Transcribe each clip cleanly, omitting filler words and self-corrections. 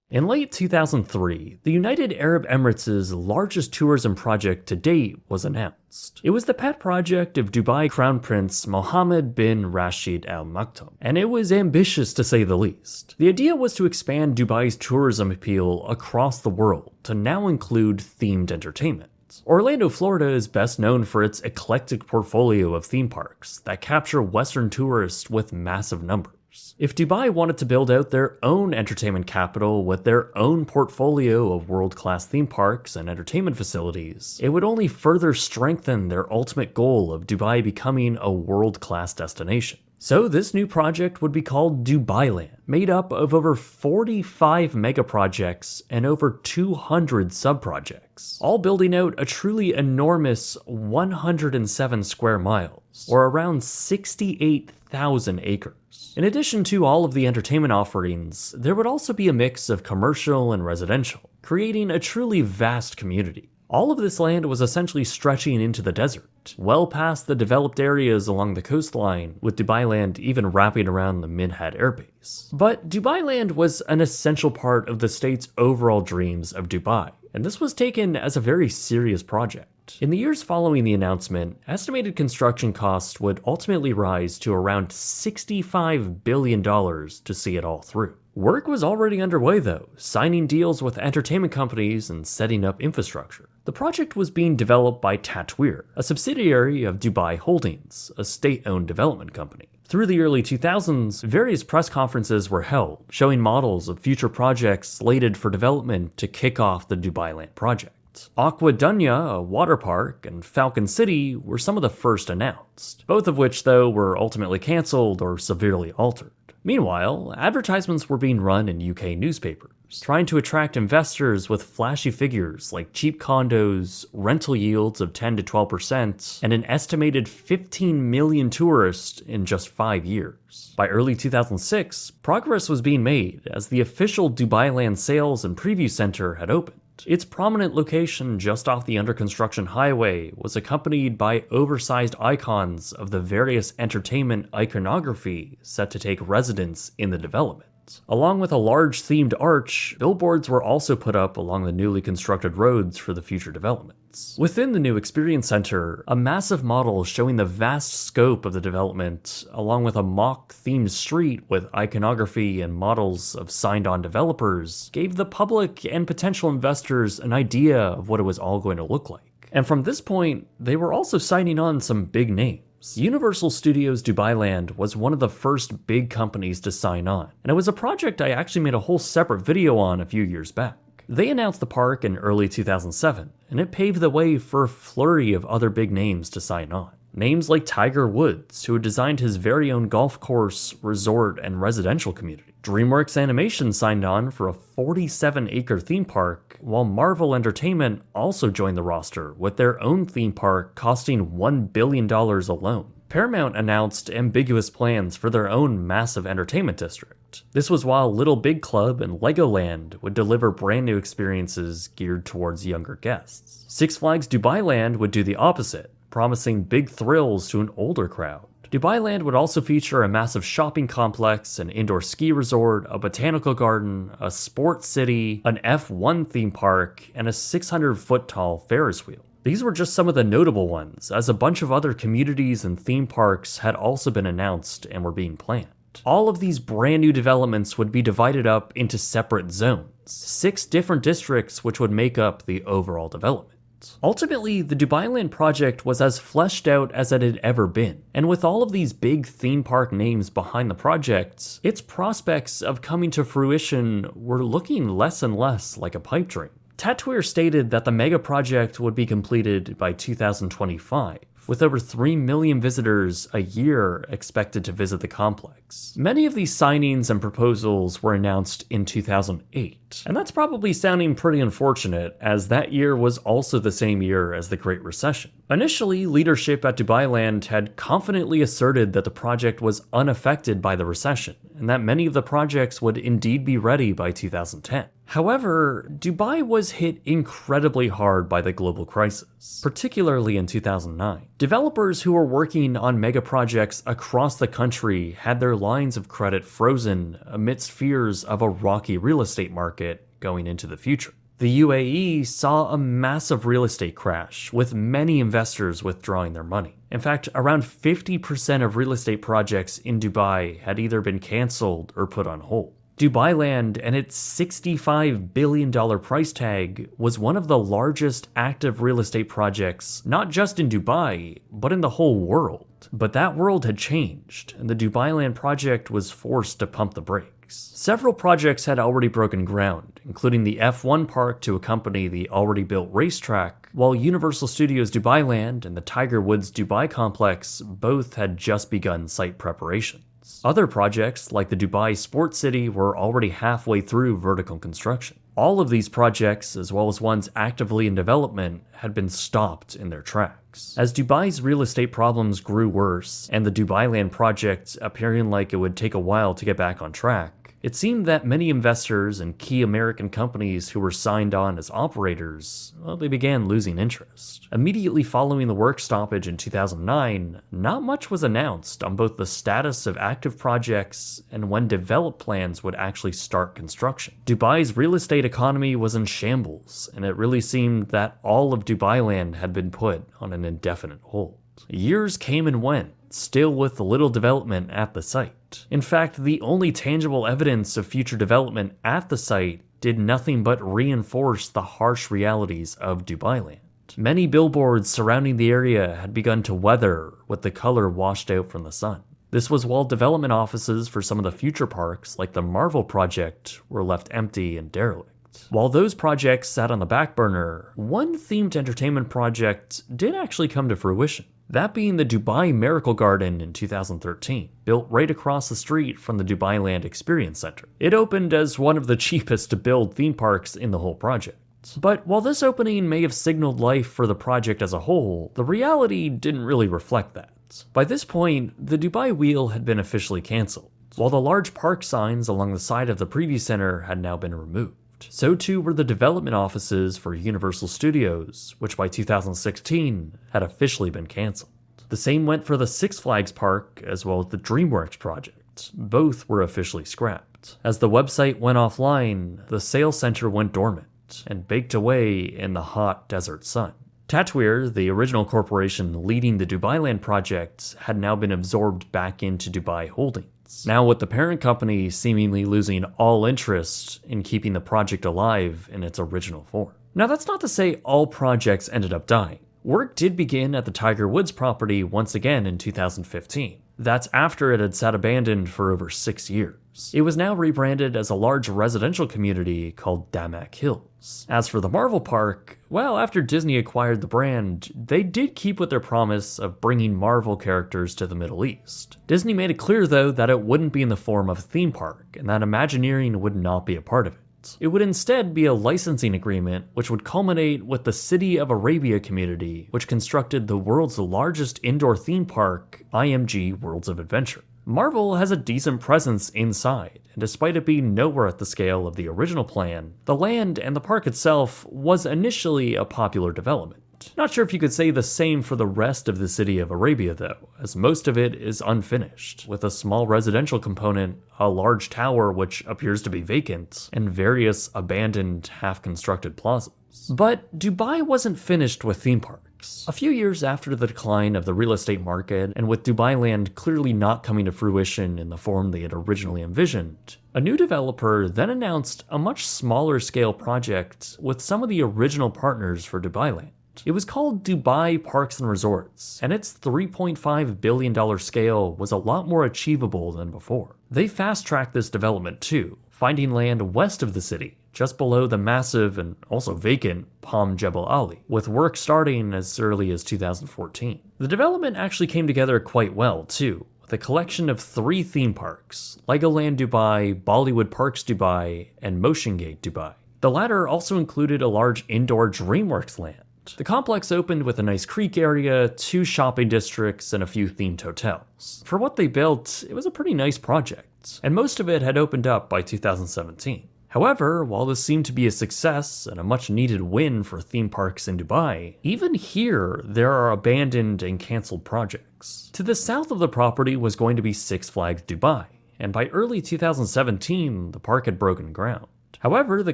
In late 2003, the United Arab Emirates' largest tourism project to date was announced. It was the pet project of Dubai Crown Prince Mohammed bin Rashid Al Maktoum, and it was ambitious to say the least. The idea was to expand Dubai's tourism appeal across the world to now include themed entertainment. Orlando, Florida is best known for its eclectic portfolio of theme parks that capture Western tourists with massive numbers. If Dubai wanted to build out their own entertainment capital with their own portfolio of world-class theme parks and entertainment facilities, it would only further strengthen their ultimate goal of Dubai becoming a world-class destination. So this new project would be called Dubailand, made up of over 45 mega projects and over 200 sub-projects, all building out a truly enormous 107 square miles, or around 68,000 acres. In addition to all of the entertainment offerings, there would also be a mix of commercial and residential, creating a truly vast community. All of this land was essentially stretching into the desert, well past the developed areas along the coastline, with Dubailand even wrapping around the Minhad airbase. But Dubailand was an essential part of the state's overall dreams of Dubai, and this was taken as a very serious project. In the years following the announcement, estimated construction costs would ultimately rise to around $65 billion to see it all through. Work was already underway though, signing deals with entertainment companies and setting up infrastructure. The project was being developed by Tatweer, a subsidiary of Dubai Holdings, a state-owned development company. Through the early 2000s, various press conferences were held, showing models of future projects slated for development to kick off the Dubailand project. Aqua Dunya, a water park, and Falcon City were some of the first announced, both of which though were ultimately cancelled or severely altered. Meanwhile, advertisements were being run in UK newspapers, trying to attract investors with flashy figures like cheap condos, rental yields of 10 to 12%, and an estimated 15 million tourists in just 5 years. By early 2006, progress was being made as the official Dubailand Sales and Preview Center had opened. Its prominent location just off the under-construction highway was accompanied by oversized icons of the various entertainment iconography set to take residence in the development. Along with a large themed arch, billboards were also put up along the newly constructed roads for the future developments. Within the new experience center, a massive model showing the vast scope of the development, along with a mock themed street with iconography and models of signed-on developers, gave the public and potential investors an idea of what it was all going to look like. And from this point, they were also signing on some big names. Universal Studios Dubailand was one of the first big companies to sign on, and it was a project I actually made a whole separate video on a few years back. They announced the park in early 2007, and it paved the way for a flurry of other big names to sign on. Names like Tiger Woods, who had designed his very own golf course, resort, and residential community. DreamWorks Animation signed on for a 47-acre theme park, while Marvel Entertainment also joined the roster with their own theme park costing $1 billion alone. Paramount announced ambiguous plans for their own massive entertainment district. This was while Little Big Club and Legoland would deliver brand new experiences geared towards younger guests. Six Flags Dubailand would do the opposite, promising big thrills to an older crowd. Dubailand would also feature a massive shopping complex, an indoor ski resort, a botanical garden, a sports city, an F1 theme park, and a 600-foot tall Ferris wheel. These were just some of the notable ones, as a bunch of other communities and theme parks had also been announced and were being planned. All of these brand new developments would be divided up into separate zones, 6 different districts which would make up the overall development. Ultimately, the Dubailand project was as fleshed out as it had ever been, and with all of these big theme park names behind the project, its prospects of coming to fruition were looking less and less like a pipe dream. Tatweer stated that the mega project would be completed by 2025, with over 3 million visitors a year expected to visit the complex. Many of these signings and proposals were announced in 2008, and that's probably sounding pretty unfortunate, as that year was also the same year as the Great Recession. Initially, leadership at Dubailand had confidently asserted that the project was unaffected by the recession, and that many of the projects would indeed be ready by 2010. However, Dubai was hit incredibly hard by the global crisis. crisis, particularly in 2009. Developers who were working on mega projects across the country had their lines of credit frozen amidst fears of a rocky real estate market going into the future. The UAE saw a massive real estate crash, with many investors withdrawing their money. In fact, around 50% of real estate projects in Dubai had either been cancelled or put on hold. Dubailand and its $65 billion price tag was one of the largest active real estate projects, not just in Dubai, but in the whole world. But that world had changed, and the Dubailand project was forced to pump the brakes. Several projects had already broken ground, including the F1 park to accompany the already built racetrack, while Universal Studios Dubailand and the Tiger Woods Dubai complex both had just begun site preparations. Other projects, like the Dubai Sports City, were already halfway through vertical construction. All of these projects, as well as ones actively in development, had been stopped in their tracks. As Dubai's real estate problems grew worse, and the Dubailand project appearing like it would take a while to get back on track, it seemed that many investors and key American companies who were signed on as operators, they began losing interest. Immediately following the work stoppage in 2009, not much was announced on both the status of active projects and when developed plans would actually start construction. Dubai's real estate economy was in shambles, and it really seemed that all of Dubailand had been put on an indefinite hold. Years came and went, still with little development at the site. In fact, the only tangible evidence of future development at the site did nothing but reinforce the harsh realities of Dubailand. Many billboards surrounding the area had begun to weather with the color washed out from the sun. This was while development offices for some of the future parks, like the Marvel project, were left empty and derelict. While those projects sat on the back burner, one themed entertainment project did actually come to fruition. That being the Dubai Miracle Garden in 2013, built right across the street from the Dubailand Experience Center. It opened as one of the cheapest to build theme parks in the whole project. But while this opening may have signaled life for the project as a whole, the reality didn't really reflect that. By this point, the Dubai Wheel had been officially cancelled, while the large park signs along the side of the preview center had now been removed. So too were the development offices for Universal Studios, which by 2016 had officially been cancelled. The same went for the Six Flags park as well as the DreamWorks project. Both were officially scrapped. As the website went offline, the sales center went dormant and baked away in the hot desert sun. Tatweer, the original corporation leading the Dubailand project, had now been absorbed back into Dubai Holdings. Now with the parent company seemingly losing all interest in keeping the project alive in its original form. Now that's not to say all projects ended up dying. Work did begin at the Tiger Woods property once again in 2015. That's after it had sat abandoned for over 6 years. It was now rebranded as a large residential community called Damac Hills. As for the Marvel Park, well, after Disney acquired the brand, they did keep with their promise of bringing Marvel characters to the Middle East. Disney made it clear, though, that it wouldn't be in the form of a theme park, and that Imagineering would not be a part of it. It would instead be a licensing agreement which would culminate with the City of Arabia community, which constructed the world's largest indoor theme park, IMG Worlds of Adventure. Marvel has a decent presence inside, and despite it being nowhere at the scale of the original plan, the land and the park itself was initially a popular development. Not sure if you could say the same for the rest of the City of Arabia though, as most of it is unfinished, with a small residential component, a large tower which appears to be vacant, and various abandoned, half-constructed plazas. But Dubai wasn't finished with theme parks. A few years after the decline of the real estate market, and with Dubailand clearly not coming to fruition in the form they had originally envisioned, a new developer then announced a much smaller scale project with some of the original partners for Dubailand. It was called Dubai Parks and Resorts, and its $3.5 billion scale was a lot more achievable than before. They fast-tracked this development too, finding land west of the city, just below the massive and also vacant Palm Jebel Ali, with work starting as early as 2014. The development actually came together quite well too, with a collection of 3 theme parks, Legoland Dubai, Bollywood Parks Dubai, and Motion Gate Dubai. The latter also included a large indoor DreamWorks land. The complex opened with a nice creek area, 2 shopping districts, and a few themed hotels. For what they built, it was a pretty nice project, and most of it had opened up by 2017. However, while this seemed to be a success and a much needed win for theme parks in Dubai, even here there are abandoned and cancelled projects. To the south of the property was going to be Six Flags Dubai, and by early 2017 the park had broken ground. However, the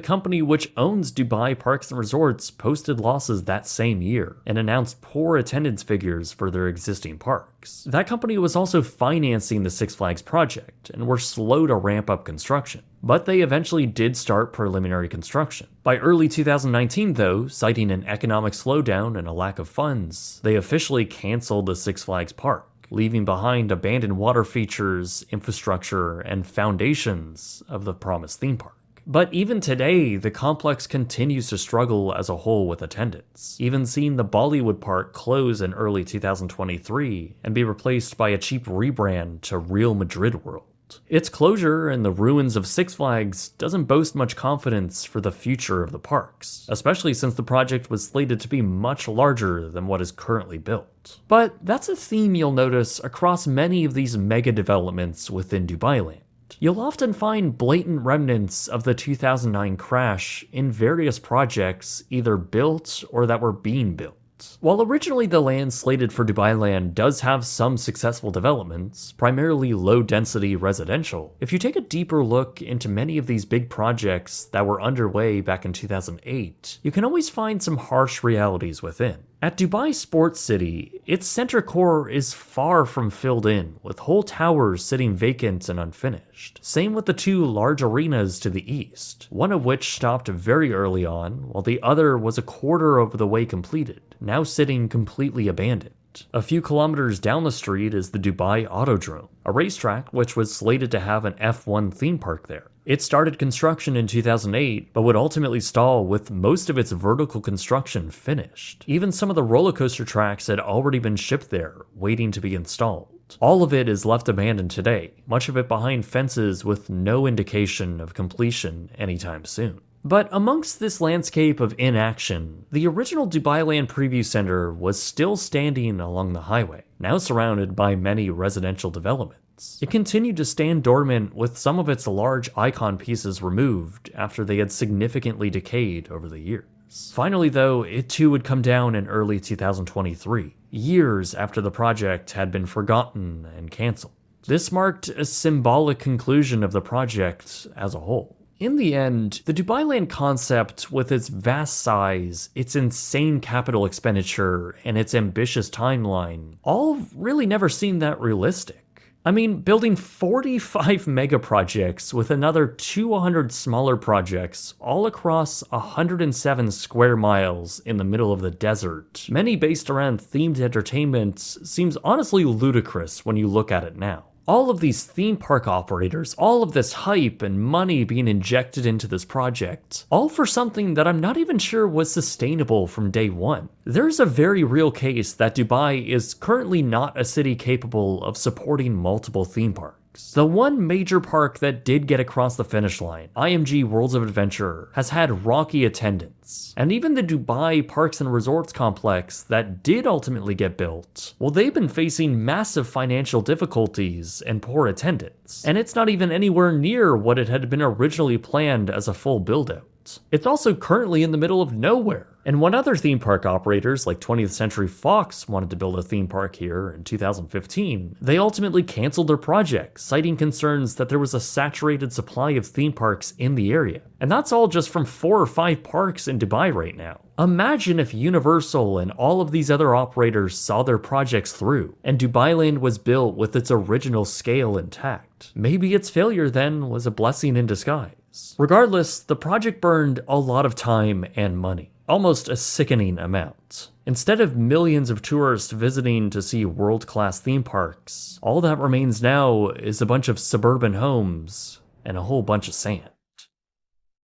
company which owns Dubai Parks and Resorts posted losses that same year and announced poor attendance figures for their existing parks. That company was also financing the Six Flags project and were slow to ramp up construction, but they eventually did start preliminary construction. By early 2019 though, citing an economic slowdown and a lack of funds, they officially canceled the Six Flags park, leaving behind abandoned water features, infrastructure, and foundations of the promised theme park. But even today, the complex continues to struggle as a whole with attendance, even seeing the Bollywood park close in early 2023 and be replaced by a cheap rebrand to Real Madrid World. Its closure and the ruins of Six Flags doesn't boast much confidence for the future of the parks, especially since the project was slated to be much larger than what is currently built. But that's a theme you'll notice across many of these mega developments within Dubailand. You'll often find blatant remnants of the 2009 crash in various projects either built or that were being built. While originally the land slated for Dubailand does have some successful developments, primarily low-density residential, if you take a deeper look into many of these big projects that were underway back in 2008, you can always find some harsh realities within. At Dubai Sports City, its center core is far from filled in, with whole towers sitting vacant and unfinished. Same with the two large arenas to the east, one of which stopped very early on, while the other was a quarter of the way completed, now sitting completely abandoned. A few kilometers down the street is the Dubai Autodrome, a racetrack which was slated to have an F1 theme park there. It started construction in 2008, but would ultimately stall with most of its vertical construction finished. Even some of the roller coaster tracks had already been shipped there, waiting to be installed. All of it is left abandoned today, much of it behind fences with no indication of completion anytime soon. But amongst this landscape of inaction, the original Dubailand Preview Center was still standing along the highway, now surrounded by many residential developments. It continued to stand dormant with some of its large icon pieces removed after they had significantly decayed over the years. Finally though, it too would come down in early 2023, years after the project had been forgotten and cancelled. This marked a symbolic conclusion of the project as a whole. In the end, the Dubailand concept, with its vast size, its insane capital expenditure, and its ambitious timeline, all really never seemed that realistic. I mean, building 45 mega projects with another 200 smaller projects all across 107 square miles in the middle of the desert, many based around themed entertainment, seems honestly ludicrous when you look at it now. All of these theme park operators, all of this hype and money being injected into this project, all for something that I'm not even sure was sustainable from day one. There's a very real case that Dubai is currently not a city capable of supporting multiple theme parks. The one major park that did get across the finish line, IMG Worlds of Adventure, has had rocky attendance. And even the Dubai Parks and Resorts complex that did ultimately get built, well, they've been facing massive financial difficulties and poor attendance. And it's not even anywhere near what it had been originally planned as a full build-out. It's also currently in the middle of nowhere. And when other theme park operators like 20th Century Fox wanted to build a theme park here in 2015, they ultimately canceled their project, citing concerns that there was a saturated supply of theme parks in the area. And that's all just from 4 or 5 parks in Dubai right now. Imagine if Universal and all of these other operators saw their projects through, and Dubailand was built with its original scale intact. Maybe its failure then was a blessing in disguise. Regardless, the project burned a lot of time and money. Almost a sickening amount. Instead of millions of tourists visiting to see world-class theme parks, all that remains now is a bunch of suburban homes and a whole bunch of sand.